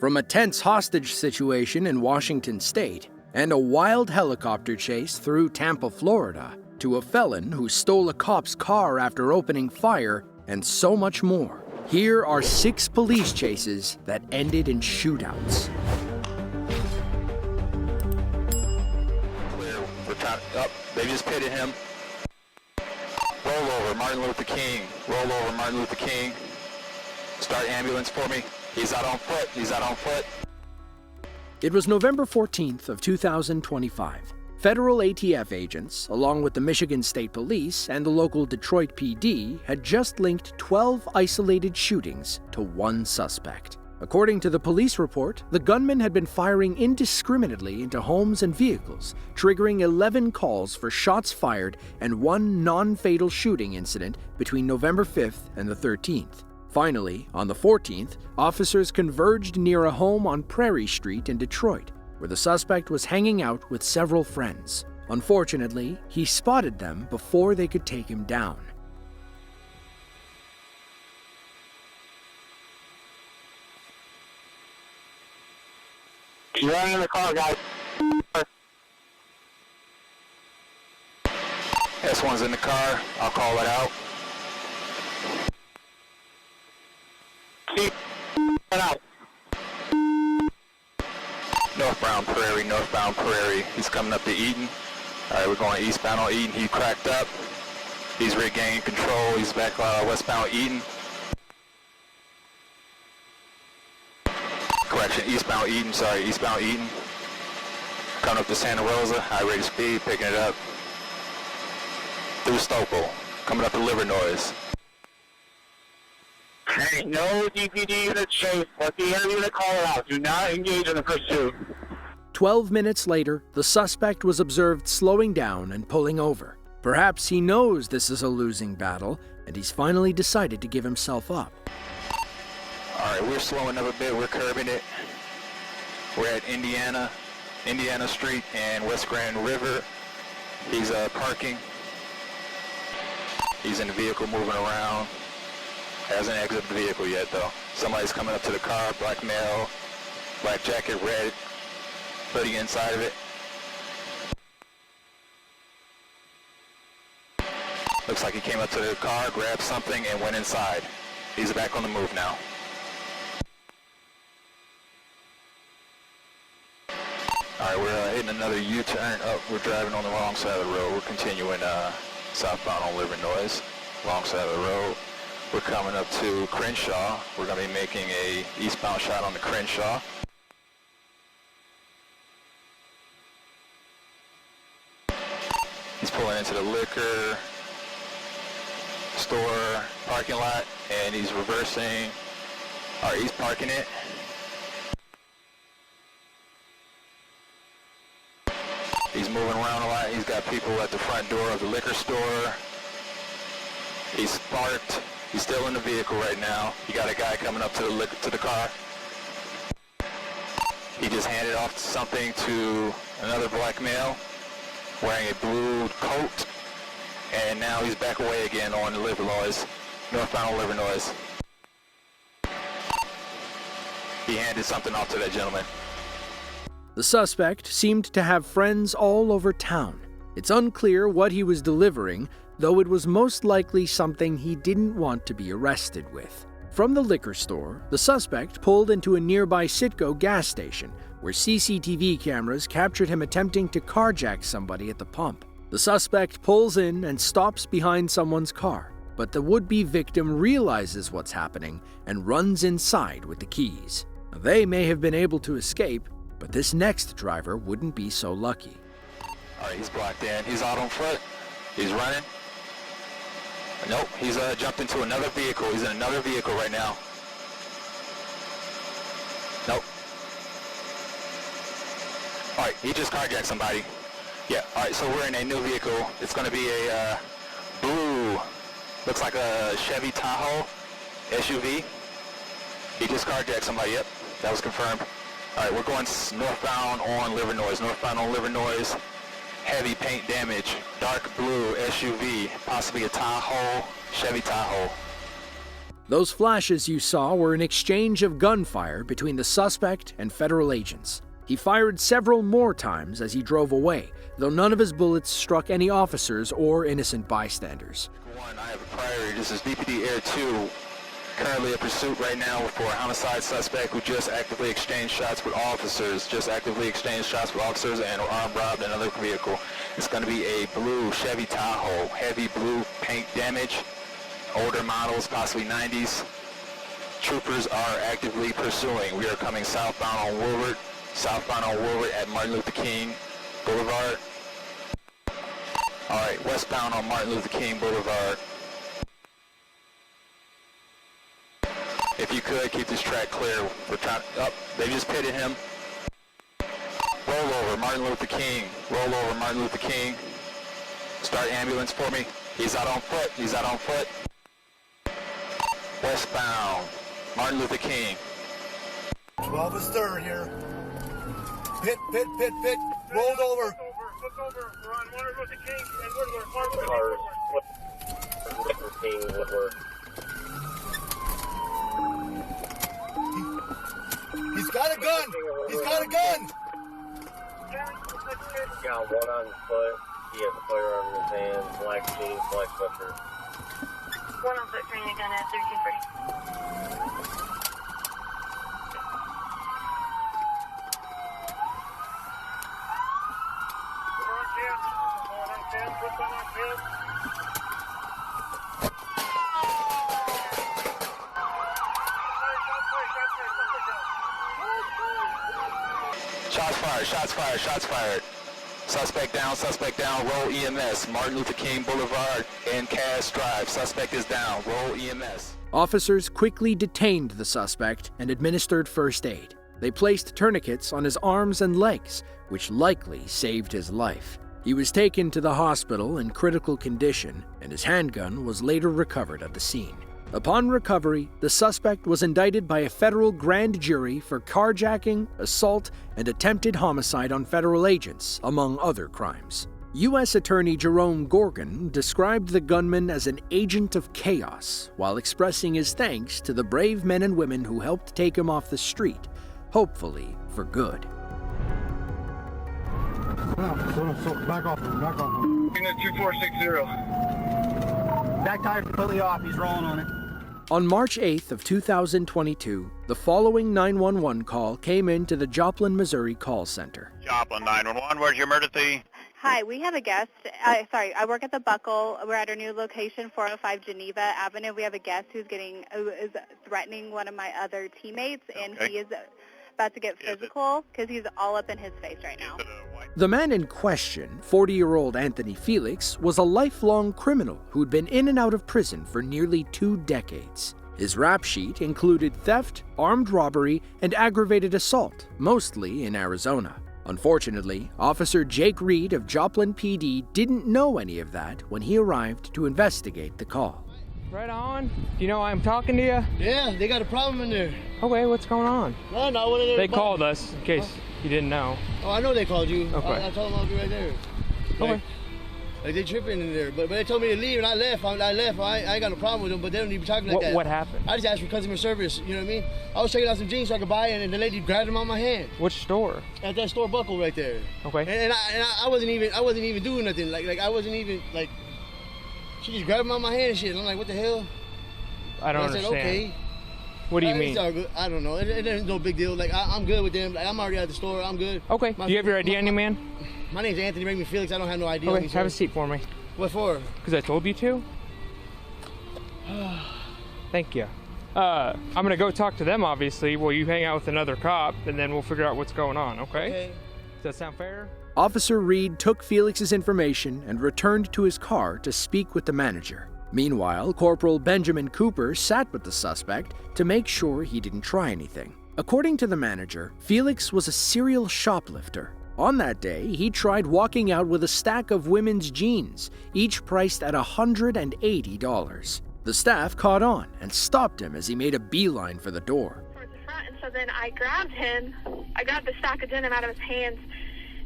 From a tense hostage situation in Washington state and a wild helicopter chase through Tampa, Florida, to a felon who stole a cop's car after opening fire, and so much more. Here are 6 police chases that ended in shootouts. They just pitted him. Roll over, Martin Luther King. Roll over, Martin Luther King. Start ambulance for me. He's out on foot. He's out on foot. It was November 14th of 2025. Federal ATF agents, along with the Michigan State Police and the local Detroit PD, had just linked 12 isolated shootings to one suspect. According to the police report, the gunman had been firing indiscriminately into homes and vehicles, triggering 11 calls for shots fired and one non-fatal shooting incident between November 5th and the 13th. Finally, on the 14th, officers converged near a home on Prairie Street in Detroit, where the suspect was hanging out with several friends. Unfortunately, he spotted them before they could take him down. He's running in the car, guys. S1's in the car. I'll call it out. Keep out. Northbound Prairie. He's coming up to Eaton. All right, we're going eastbound on Eaton. He cracked up. He's regaining control. He's back westbound Eaton. Correction, eastbound Eaton. Coming up to Santa Rosa, high rate of speed, picking it up. Through Stokely, coming up to Livernois. Hey, no DPD unit chase. Let the enemy unit call it out. Do not engage in the pursuit. 12 minutes later, the suspect was observed slowing down and pulling over. Perhaps he knows this is a losing battle, and he's finally decided to give himself up. All right, we're slowing up a bit. We're curbing it. We're at Indiana Street and West Grand River. He's parking. He's in the vehicle moving around. Hasn't exited the vehicle yet, though. Somebody's coming up to the car, black male, black jacket, red hoodie inside of it. Looks like he came up to the car, grabbed something, and went inside. He's back on the move now. All right, we're hitting another U-turn. Oh, we're driving on the wrong side of the road. We're continuing southbound on Livernois, wrong side of the road. We're coming up to Crenshaw. We're going to be making a eastbound shot on the Crenshaw. He's pulling into the liquor store parking lot, and he's reversing. All right, he's parking it. He's moving around a lot. He's got people at the front door of the liquor store. He's parked. He's still in the vehicle right now. You got a guy coming up to the car. He just handed off something to another black male wearing a blue coat, and now he's back away again on Livernois, northbound Livernois. He handed something off to that gentleman. The suspect seemed to have friends all over town. It's unclear what he was delivering, though it was most likely something he didn't want to be arrested with. From the liquor store, the suspect pulled into a nearby Citgo gas station, where CCTV cameras captured him attempting to carjack somebody at the pump. The suspect pulls in and stops behind someone's car, but the would-be victim realizes what's happening and runs inside with the keys. They may have been able to escape, but this next driver wouldn't be so lucky. All right, he's blocked in. He's out on foot. He's running. Nope, he's jumped into another vehicle. He's in another vehicle right now. Nope. All right, he just carjacked somebody. Yeah, all right, so we're in a new vehicle. It's going to be a blue, looks like a Chevy Tahoe SUV. He just carjacked somebody. Yep, that was confirmed. All right, we're going northbound on Livernois. Heavy paint damage, dark blue SUV, possibly a Tahoe, Chevy Tahoe. Those flashes you saw were an exchange of gunfire between the suspect and federal agents. He fired several more times as he drove away, though none of his bullets struck any officers or innocent bystanders. One, I have a priority. This is DPD Air 2. Currently a pursuit right now for a homicide suspect who just actively exchanged shots with officers. And armed robbed another vehicle. It's going to be a blue Chevy Tahoe, heavy blue paint damage, older models, possibly 90s. Troopers are actively pursuing. We are coming southbound on Woolward at Martin Luther King Boulevard. All right, westbound on Martin Luther King Boulevard. If you could, keep this track clear. We're trying, they just pitted him. Roll over, Martin Luther King. Roll over, Martin Luther King. Start ambulance for me. He's out on foot. Westbound, Martin Luther King. 12 is third here. Pit. Rolled over. Flip over. We're on Martin Luther King and Woodward. Woodward. He's got a gun. Got one on his foot. He has a firearm in his hand. Black jeans, black sweatshirt. One on foot carrying a gun at 1340. Shots fired. Suspect down, roll EMS. Martin Luther King Boulevard and Cass Drive. Suspect is down, roll EMS. Officers quickly detained the suspect and administered first aid. They placed tourniquets on his arms and legs, which likely saved his life. He was taken to the hospital in critical condition, and his handgun was later recovered at the scene. Upon recovery, the suspect was indicted by a federal grand jury for carjacking, assault, and attempted homicide on federal agents, among other crimes. U.S. Attorney Jerome Gorgon described the gunman as an agent of chaos, while expressing his thanks to the brave men and women who helped take him off the street, hopefully for good. Back off. Unit 2460. Back tire completely off. He's rolling on it. On March 8th of 2022, the following 911 call came into the Joplin, Missouri call center. Joplin 911, where's your emergency? Hi, we have a guest. I work at the Buckle. We're at our new location, 405 Geneva Avenue. We have a guest who is threatening one of my other teammates, and he is about to get physical because he's all up in his face right now. The man in question, 40-year-old Anthony Felix, was a lifelong criminal who'd been in and out of prison for nearly 2 decades. His rap sheet included theft, armed robbery, and aggravated assault, mostly in Arizona. Unfortunately, Officer Jake Reed of Joplin PD didn't know any of that when he arrived to investigate the call. Right on. Do you know why I'm talking to you? Yeah, they got a problem in there. Okay, what's going on? No, what are They called us, in case you didn't know. Oh, I know they called you. Okay. I told them I'll be right there. Okay. Like they tripping in there, but they told me to leave and I left. I ain't got no problem with them, but they don't even be talking like that. What happened? I just asked for customer service, you know what I mean? I was checking out some jeans so I could buy it, and the lady grabbed them out my hand. Which store? At that store Buckle right there. Okay. And I wasn't even doing nothing. Like I wasn't even like. She just grabbed them out my hand and shit. And I'm like, what the hell? I don't understand. I said, okay. What do you mean? It's all good. I don't know. It ain't no big deal. Like I'm good with them. Like I'm already at the store. I'm good. Okay. Do you have your ID on you, man? My name's Anthony. Make me Felix. I don't have no ID on Okay. me. Have a seat for me. What for? Because I told you to. Thank you. I'm gonna go talk to them, obviously, while you hang out with another cop, and then we'll figure out what's going on. Okay? Does that sound fair? Officer Reed took Felix's information and returned to his car to speak with the manager. Meanwhile, Corporal Benjamin Cooper sat with the suspect to make sure he didn't try anything. According to the manager, Felix was a serial shoplifter. On that day, he tried walking out with a stack of women's jeans, each priced at $180. The staff caught on and stopped him as he made a beeline for the door. Towards the front, and so then I grabbed him. I grabbed the stack of denim out of his hands.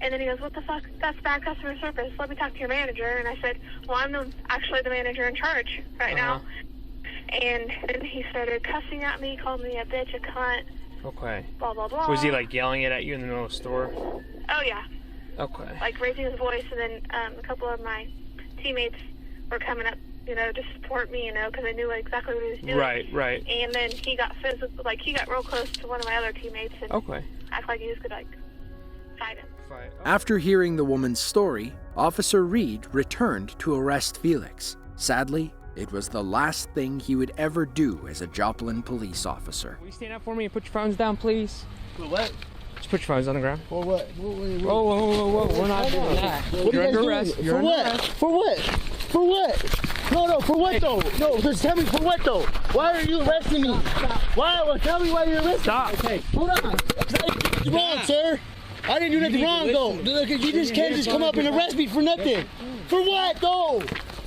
And then he goes, what the fuck? That's bad customer service. Let me talk to your manager. And I said, well, I'm actually the manager in charge right now. And then he started cussing at me, called me a bitch, a cunt. Okay. Blah, blah, blah. Was he like yelling it at you in the middle of the store? Oh, yeah. Okay. Like raising his voice, and then a couple of my teammates were coming up, you know, to support me, you know, because I knew exactly what he was doing. Right, right. And then he got physical, like he got real close to one of my other teammates and act like he was gonna like fight him. After hearing the woman's story, Officer Reed returned to arrest Felix. Sadly, it was the last thing he would ever do as a Joplin police officer. Will you stand up for me and put your phones down, please? For what? Just put your phones on the ground. For what? Whoa. We're not doing that. You're under arrest. For what? For what? For what? No, for what though? No, just tell me for what though? Why are you arresting me? Why? Well, tell me why you're arresting me. Stop. Okay, hold on. It's wrong, sir. I didn't do nothing wrong though. Look, you just can't just come up and arrest me for nothing. For what though?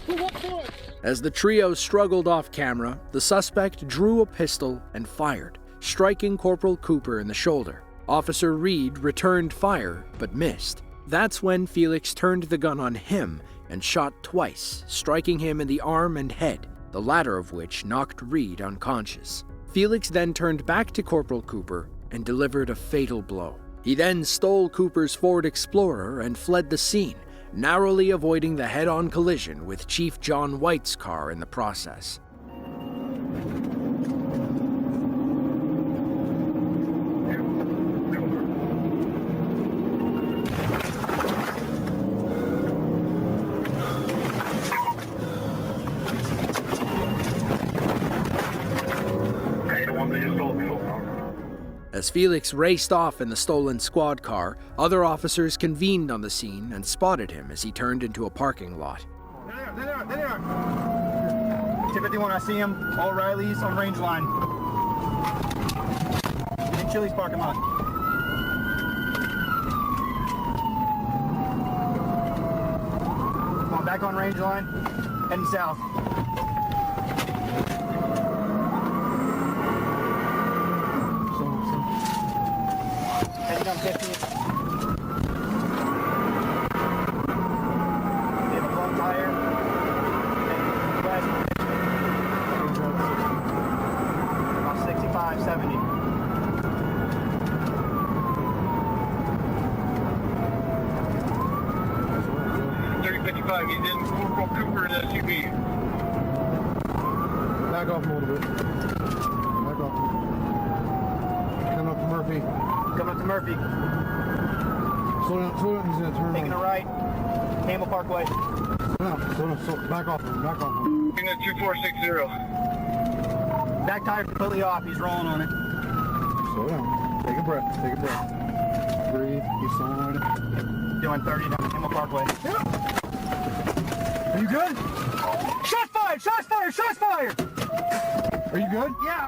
For what for? As the trio struggled off camera, the suspect drew a pistol and fired, striking Corporal Cooper in the shoulder. Officer Reed returned fire, but missed. That's when Felix turned the gun on him and shot twice, striking him in the arm and head, the latter of which knocked Reed unconscious. Felix then turned back to Corporal Cooper and delivered a fatal blow. He then stole Cooper's Ford Explorer and fled the scene, narrowly avoiding the head-on collision with Chief John White's car in the process. As Felix raced off in the stolen squad car, other officers convened on the scene and spotted him as he turned into a parking lot. There they are. 251, I see him. All Riley's on range line. In Chili's parking lot. Come on, back on range line. Heading south. Heading down 50. They have a blown tire. About 65, 70. He's in Corporal Cooper in SUV. Back off a little bit. Back off. Coming up to Murphy. Coming up to Murphy. Slow down, he's gonna turn taking a right. Campbell Parkway. Slow down, back off. In the 2460. Back tire completely off, he's rolling on it. Slow down. Take a breath. Breathe, he's slowing on it. Doing 30 down Campbell Parkway. Are you good? Shots fired! Are you good? Yeah.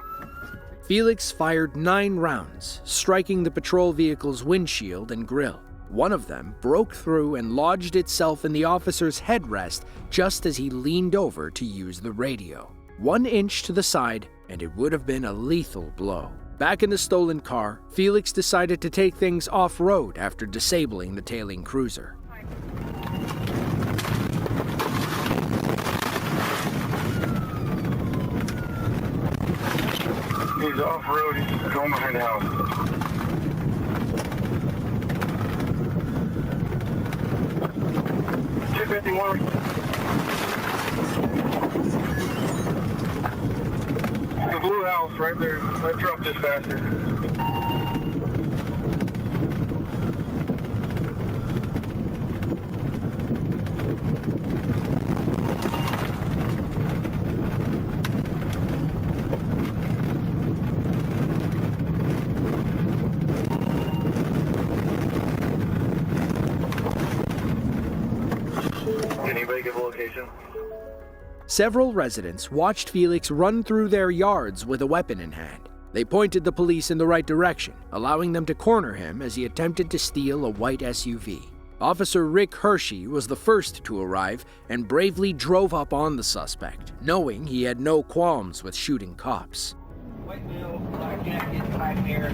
Felix fired 9 rounds, striking the patrol vehicle's windshield and grille. One of them broke through and lodged itself in the officer's headrest just as he leaned over to use the radio. 1 inch to the side, and it would have been a lethal blow. Back in the stolen car, Felix decided to take things off-road after disabling the tailing cruiser. He's off-road, he's going behind the house. $251. The blue house right there. That truck is faster. Anybody give a location? Several residents watched Felix run through their yards with a weapon in hand. They pointed the police in the right direction, allowing them to corner him as he attempted to steal a white SUV. Officer Rick Hershey was the first to arrive and bravely drove up on the suspect, knowing he had no qualms with shooting cops. White male, black jacket, black hair.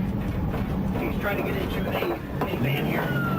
He's trying to get into a van here.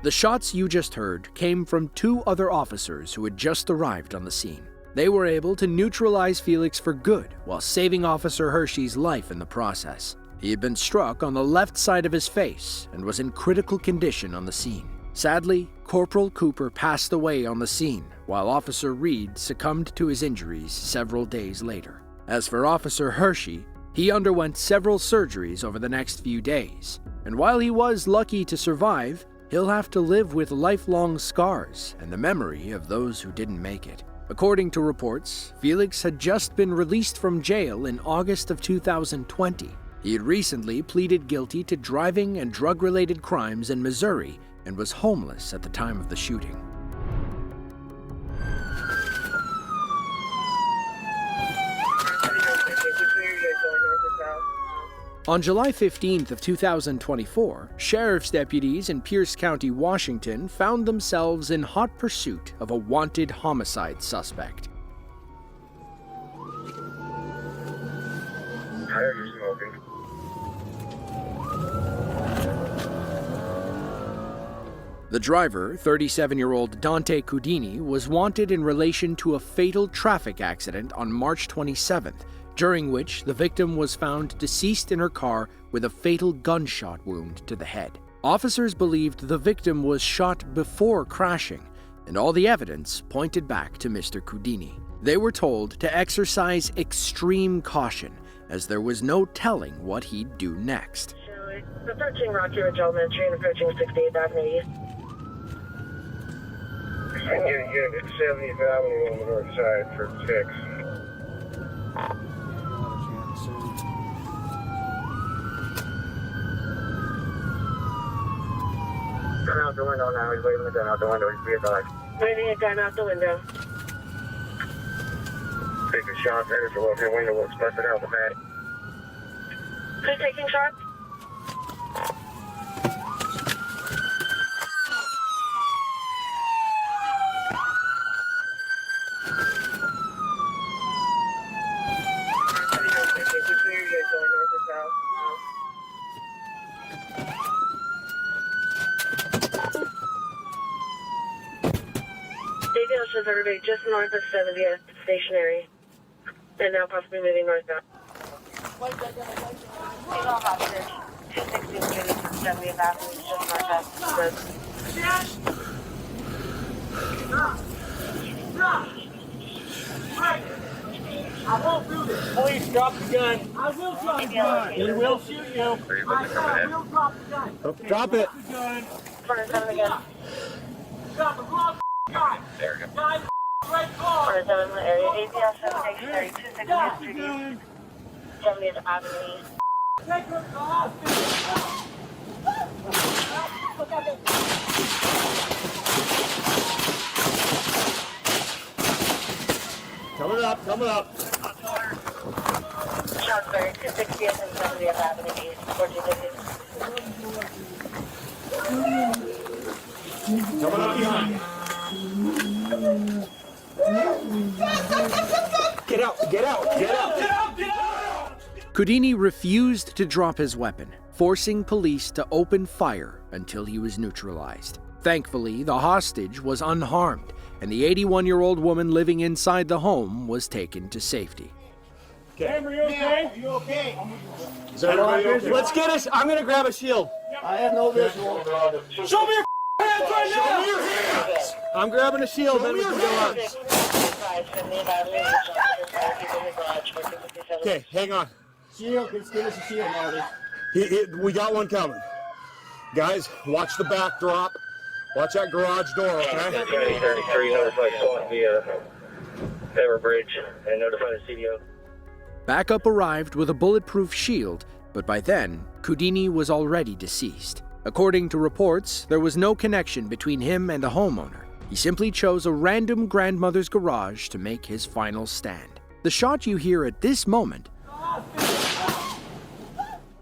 The shots you just heard came from two other officers who had just arrived on the scene. They were able to neutralize Felix for good while saving Officer Hershey's life in the process. He had been struck on the left side of his face and was in critical condition on the scene. Sadly, Corporal Cooper passed away on the scene, while Officer Reed succumbed to his injuries several days later. As for Officer Hershey, he underwent several surgeries over the next few days, and while he was lucky to survive, he'll have to live with lifelong scars and the memory of those who didn't make it. According to reports, Felix had just been released from jail in August of 2020. He had recently pleaded guilty to driving and drug-related crimes in Missouri and was homeless at the time of the shooting. On July 15th of 2024, sheriff's deputies in Pierce County, Washington found themselves in hot pursuit of a wanted homicide suspect. How are you smoking? The driver, 37-year-old Dante Cudini, was wanted in relation to a fatal traffic accident on March 27th, during which the victim was found deceased in her car with a fatal gunshot wound to the head. Officers believed the victim was shot before crashing, and all the evidence pointed back to Mr. Cudini. They were told to exercise extreme caution, as there was no telling what he'd do next. Approaching Rocky Ridge Elementary and approaching 68th Avenue East. I can get a unit at 70th Avenue on the north side for 6. Gun out the window now. He's waving the gun out the window. He's advised. Waving a gun out the window. Taking shots at us, or if your window looks busted out the back. Who's taking shots? Details shows everybody just north of 70th, stationary, and now possibly moving northbound. Female hostage, 260 Street, 70th Avenue, just I won't do this. Please drop the gun. I will drop the gun. We will shoot you. I will drop the gun. Drop it. Front of 7 again. Drop the wrong gun. There you go. Guys, right car. Front of 7 area, APL 7 260th Street, 70th Avenue. Take her to the hospital. Coming up, coming up. Shotsbury, 260th and 70th Avenue East, 1450. Coming up behind. Get out, get out, get out. Get out, get out! Cudini refused to drop his weapon, forcing police to open fire until he was neutralized. Thankfully, the hostage was unharmed, and the 81-year-old woman living inside the home was taken to safety. Cameron, you okay? Are you okay? Is everybody okay? Let's get us. I'm going to grab a shield. I have no visual. Show me your hands right now! Show me your hands! I'm grabbing a shield. Then we can go on. Okay, hang on. Shield, let's give us a shield, Marty. We got one coming. Guys, watch the back drop. Watch that garage door, okay? 33 notified SWAT via Everbridge and notified the CDO. Backup arrived with a bulletproof shield, but by then, Cudini was already deceased. According to reports, there was no connection between him and the homeowner. He simply chose a random grandmother's garage to make his final stand. The shot you hear at this moment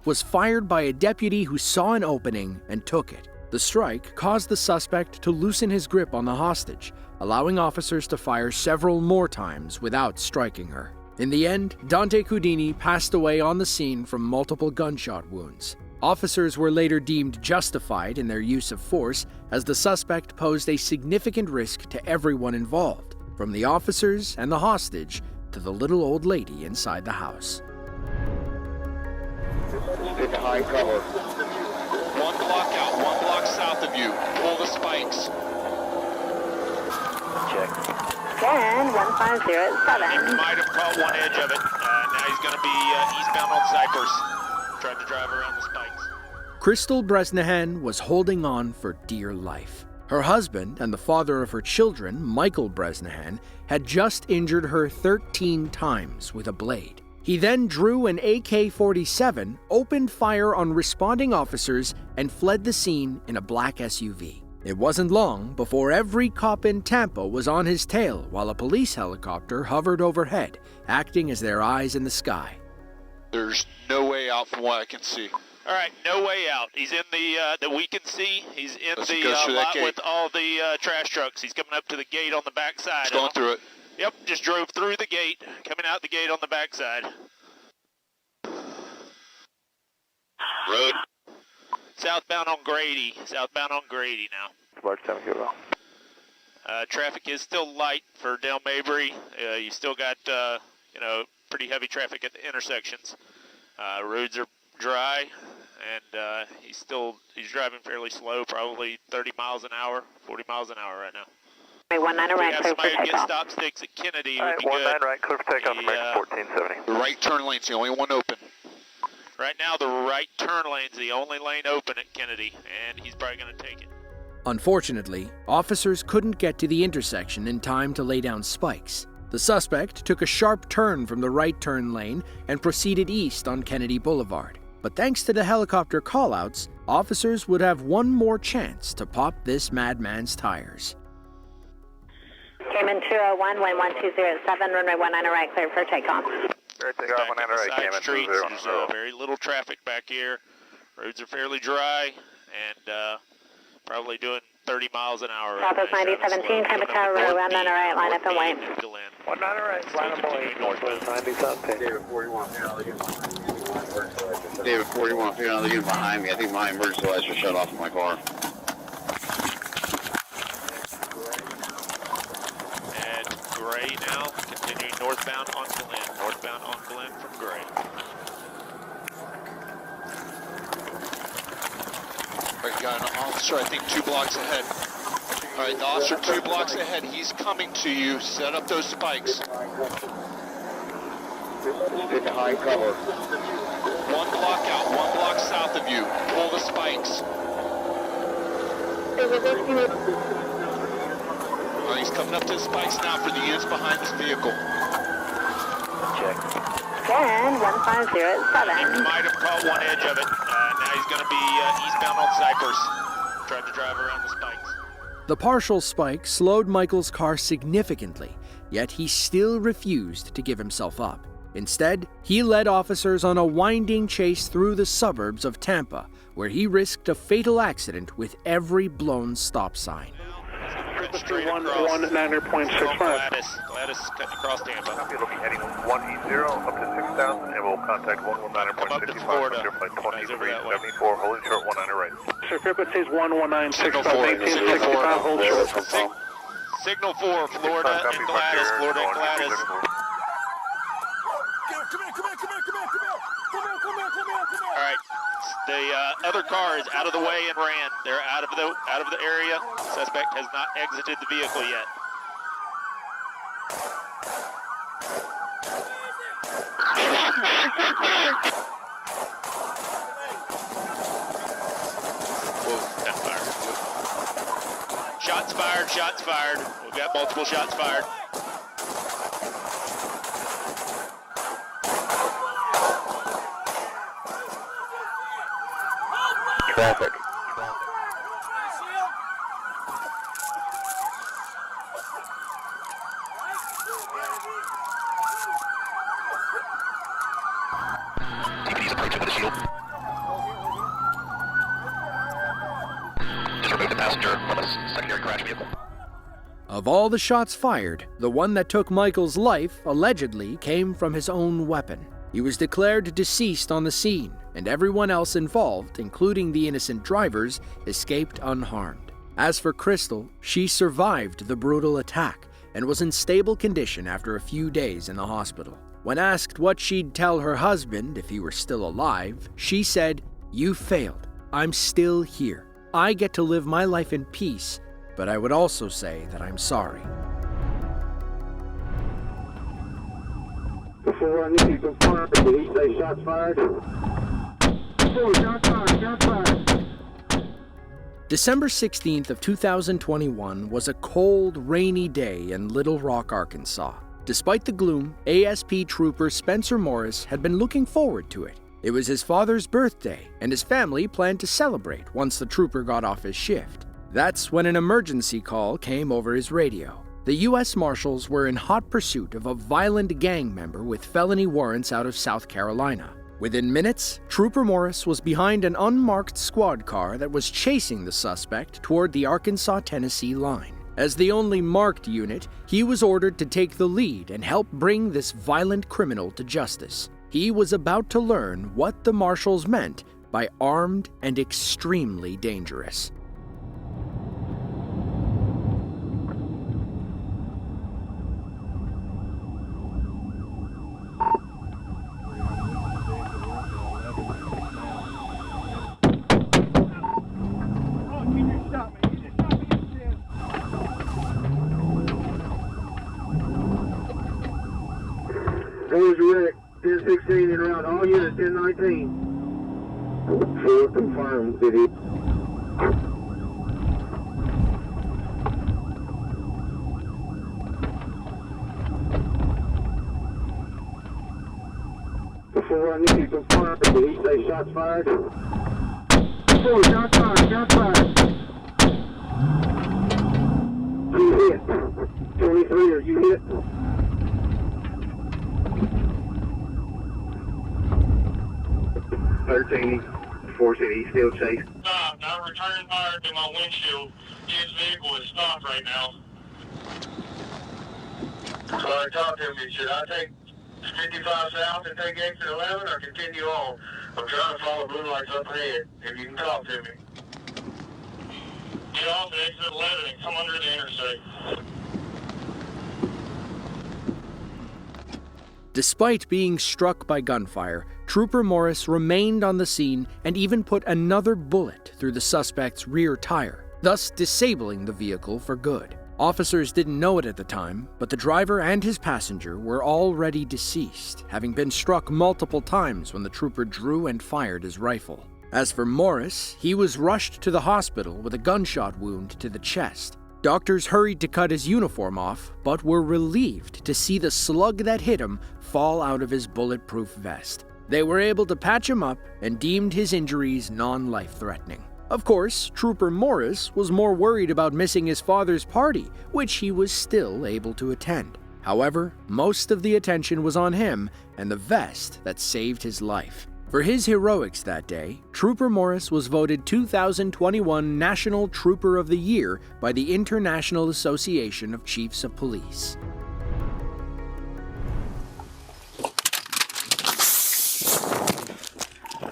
was fired by a deputy who saw an opening and took it. The strike caused the suspect to loosen his grip on the hostage, allowing officers to fire several more times without striking her. In the end, Dante Cudini passed away on the scene from multiple gunshot wounds. Officers were later deemed justified in their use of force as the suspect posed a significant risk to everyone involved, from the officers and the hostage to the little old lady inside the house. Stick high cover. 1 block out, 1 block south of you. Pull the spikes. Check. 1507. He might have caught one edge of it. Now he's going to be eastbound on Cypress, trying to drive around the spikes. Crystal Bresnahan was holding on for dear life. Her husband and the father of her children, Michael Bresnahan, had just injured her 13 times with a blade. He then drew an AK-47, opened fire on responding officers, and fled the scene in a black SUV. It wasn't long before every cop in Tampa was on his tail while a police helicopter hovered overhead, acting as their eyes in the sky. There's no way out from what I can see. All right, no way out. He's in the that we can see. He's in Let's the go through that lot gate. with all the trash trucks. He's coming up to the gate on the backside. Just going through it. Yep, just drove through the gate, coming out the gate on the backside. Road. Southbound on Grady. Southbound on Grady now. Large time here. Traffic is still light for Del Mabry. You still got pretty heavy traffic at the intersections. Roads are dry, and he's driving fairly slow, probably 30 miles an hour, 40 miles an hour right now. 19 If we right, have clear for somebody who gets takeoff. stop sticks at Kennedy, All would right, be 19 good. right, clear for takeoff from 1470. The right turn lane's the only one open. Right now, the right turn lane's the only lane open at Kennedy, and he's probably going to take it. Unfortunately, officers couldn't get to the intersection in time to lay down spikes. The suspect took a sharp turn from the right turn lane and proceeded east on Kennedy Boulevard. But thanks to the helicopter callouts, officers would have one more chance to pop this madman's tires. Cayman 201, wind 1207, runway 19 right, clear for takeoff. Clear takeoff, 19 right, Side Cayman streets, 201. there's very little traffic back here. Roads are fairly dry, and probably doing 30 miles an hour. Southwest 9017, Tampa Tower Road, round 9 right, line up and wait. 19 right, line up and wait, northwest 90 south 10. David 41, David 41, they're getting behind me. I think my emergency lights are shut off in my car. And Gray now, continuing northbound on Glen. Northbound on Glen from Gray. All right, got an officer, I think 2 blocks ahead. All right, the officer 2 blocks ahead. He's coming to you. Set up those spikes. Stick high cover. 1 block out, 1 block south of you. Pull the spikes. He's coming up to the spikes now for the units behind this vehicle. Check. 10507. He might have caught one edge of it. Now he's going to be eastbound on Cypress, trying to drive around the spikes. The partial spike slowed Michael's car significantly, yet he still refused to give himself up. Instead, he led officers on a winding chase through the suburbs of Tampa, where he risked a fatal accident with every blown stop sign. Straight across. 19.65. Gladys cutting across Tampa. It'll be heading 180 up to 6,000, and we'll contact 119.65 under flight 2374, holding short 19 right. Sir, frequency is 119.65, 1865, hold short. Signal 4, Florida and Gladys, Florida and Gladys. All right, the other car is out of the way and ran. They're out of the area. Suspect has not exited the vehicle yet. Whoa, that fired. Shots fired, shots fired. We've got multiple shots fired. Traffic. TPD's approaching with a shield. Just remove the passenger from a secondary crash vehicle. Of all the shots fired, the one that took Michael's life allegedly came from his own weapon. He was declared deceased on the scene, and everyone else involved, including the innocent drivers, escaped unharmed. As for Crystal, she survived the brutal attack and was in stable condition after a few days in the hospital. When asked what she'd tell her husband if he were still alive, she said, "You failed. I'm still here. I get to live my life in peace, but I would also say that I'm sorry." Before I need to confirm, did he say shots fired? Shots fired, shots fired. December 16th of 2021 was a cold, rainy day in Little Rock, Arkansas. Despite the gloom, ASP Trooper Spencer Morris had been looking forward to it. It was his father's birthday, and his family planned to celebrate once the trooper got off his shift. That's when an emergency call came over his radio. The U.S. Marshals were in hot pursuit of a violent gang member with felony warrants out of South Carolina. Within minutes, Trooper Morris was behind an unmarked squad car that was chasing the suspect toward the Arkansas-Tennessee line. As the only marked unit, he was ordered to take the lead and help bring this violent criminal to justice. He was about to learn what the Marshals meant by armed and extremely dangerous. Those wreck, 1016 en route, all units 1019. Full confirmed, city. Before I need to confirm, did he say shots fired? Full shots fired, shots fired. You hit. 23, are you hit? 13, 4 City, still chase. Stopped. I returned fire to my windshield. His vehicle is stopped right now. Sorry, talk to me. Should I take 55 south and take exit 11 or continue on? I'm trying to follow blue lights up ahead. If you can talk to me. Get off at exit 11 and come under the interstate. Despite being struck by gunfire, Trooper Morris remained on the scene and even put another bullet through the suspect's rear tire, thus disabling the vehicle for good. Officers didn't know it at the time, but the driver and his passenger were already deceased, having been struck multiple times when the trooper drew and fired his rifle. As for Morris, he was rushed to the hospital with a gunshot wound to the chest. Doctors hurried to cut his uniform off, but were relieved to see the slug that hit him fall out of his bulletproof vest. They were able to patch him up and deemed his injuries non-life-threatening. Of course, Trooper Morris was more worried about missing his father's party, which he was still able to attend. However, most of the attention was on him and the vest that saved his life. For his heroics that day, Trooper Morris was voted 2021 National Trooper of the Year by the International Association of Chiefs of Police.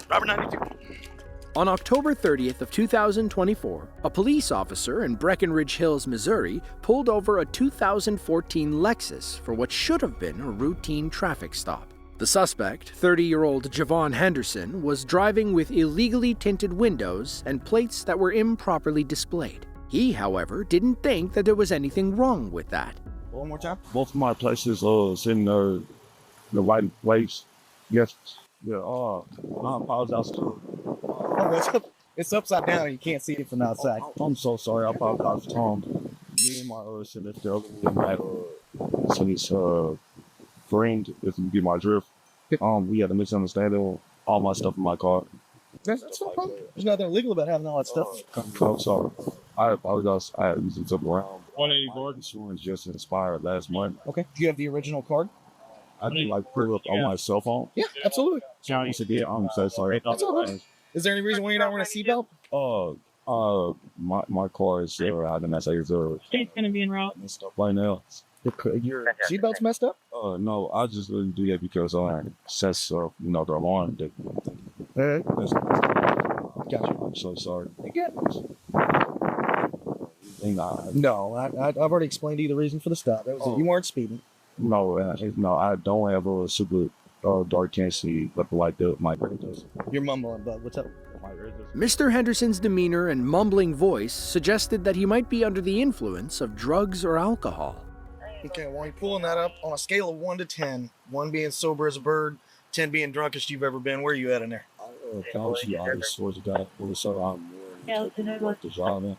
Robert 92. On October 30th of 2024, a police officer in Breckenridge Hills, Missouri, pulled over a 2014 Lexus for what should have been a routine traffic stop. The suspect, 30-year-old Javon Henderson, was driving with illegally tinted windows and plates that were improperly displayed. He, however, didn't think that there was anything wrong with that. One more time. Both of my places sitting there in the right place. Yes. Yeah, I apologize too. Oh, it's upside down. You can't see it from the outside. I'm so sorry. I apologize, Tom. Me and my senator in that so he's friend, if you get my drift. We had a misunderstanding. All my stuff in my car. That's no problem. There's nothing illegal about having all that stuff. I'm sorry. I apologize. I had used it around. 180 card. Insurance just expired last month. Okay. Do you have the original card? I can pull up on my cell phone. Yeah, absolutely. I'm so sorry. That's all right. Is there any reason why you're not wearing a seatbelt? My car is out and that's how it's It's gonna be en route. and stuff right now. Your seatbelt's messed up? No, I just really do that because I sets of, the alarm. Alright. Gotcha. I'm so sorry. You get it. No, I've already explained to you the reason for the stop. That was that you weren't speeding. No, I don't have a super dark can't see, but like that, my brain does. You're mumbling, bud. What's up? Mr. Henderson's demeanor and mumbling voice suggested that he might be under the influence of drugs or alcohol. Okay, well, you're pulling that up on a scale of 1 to 10. 1 being sober as a bird, 10 being drunkest you've ever been. Where are you at in there? Honestly, I just swear to God, so I'm more than capable of driving.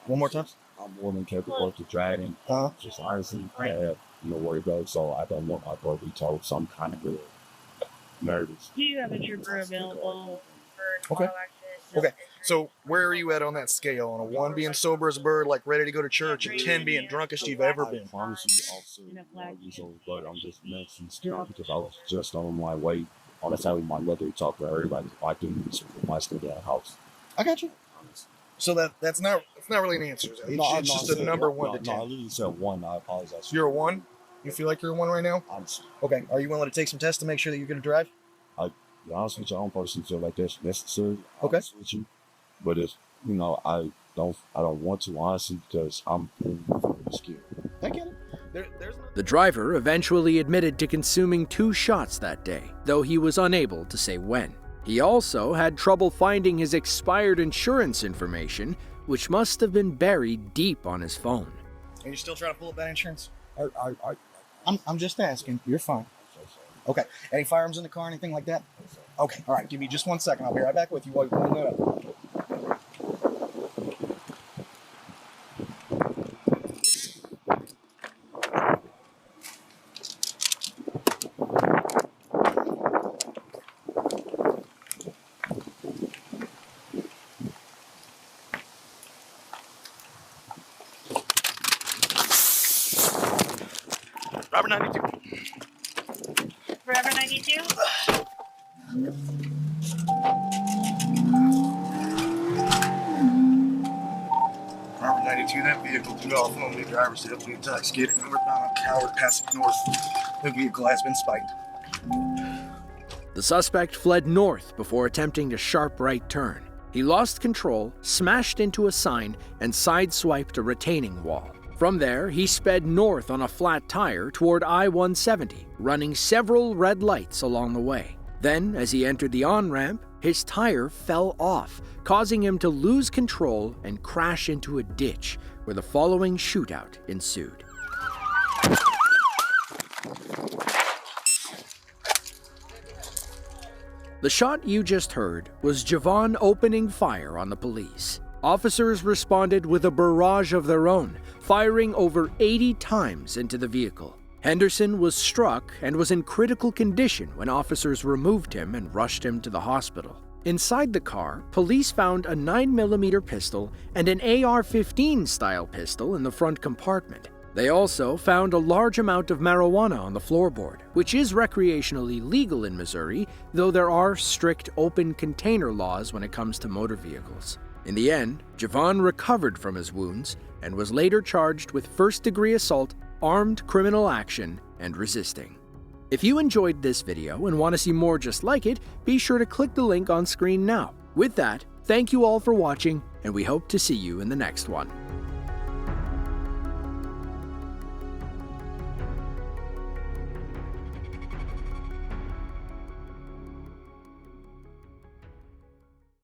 One more time? I'm more than capable of driving. Just honestly, I have no worry about it, so I don't want my brother to be told, so I'm kind of nervous. Do you have a trooper available for Okay. Okay, so where are you at on that scale? On a 1 being sober as a bird, like ready to go to church, and 10 being drunkest you've ever been? I promise you, officer, but I'm just messing stuff because I was just on my way on the side with my mother to talk to everybody. I can my still at the house. I got you. So that's not really an answer. It's just a number 1 to 10. No, I literally said 1. I apologize. You're a 1? You feel like you're a 1 right now? Okay. Are you willing to take some tests to make sure that you're going to drive? To be honest with you, I don't personally feel like that's necessary. Okay. With you, but it's I don't want to honestly because I'm scared. I get it. The driver eventually admitted to consuming 2 shots that day, though he was unable to say when. He also had trouble finding his expired insurance information, which must have been buried deep on his phone. Are you still trying to pull up that insurance? I'm just asking. You're fine. Okay. Any firearms in the car, anything like that? Okay. All right. Give me just 1 second. I'll be right back with you while you're pulling that up. Robert 92. Forever 92? Robert 92, that vehicle took off on the driver's heavily intoxicated northbound on Coward, passing north. The vehicle has been spiked. The suspect fled north before attempting a sharp right turn. He lost control, smashed into a sign, and sideswiped a retaining wall. From there, he sped north on a flat tire toward I-170, running several red lights along the way. Then, as he entered the on-ramp, his tire fell off, causing him to lose control and crash into a ditch, where the following shootout ensued. The shot you just heard was Javon opening fire on the police. Officers responded with a barrage of their own, firing over 80 times into the vehicle. Henderson was struck and was in critical condition when officers removed him and rushed him to the hospital. Inside the car, police found a 9mm pistol and an AR-15 style pistol in the front compartment. They also found a large amount of marijuana on the floorboard, which is recreationally legal in Missouri, though there are strict open container laws when it comes to motor vehicles. In the end, Javon recovered from his wounds and was later charged with first-degree assault, armed criminal action, and resisting. If you enjoyed this video and want to see more just like it, be sure to click the link on screen now. With that, thank you all for watching, and we hope to see you in the next one.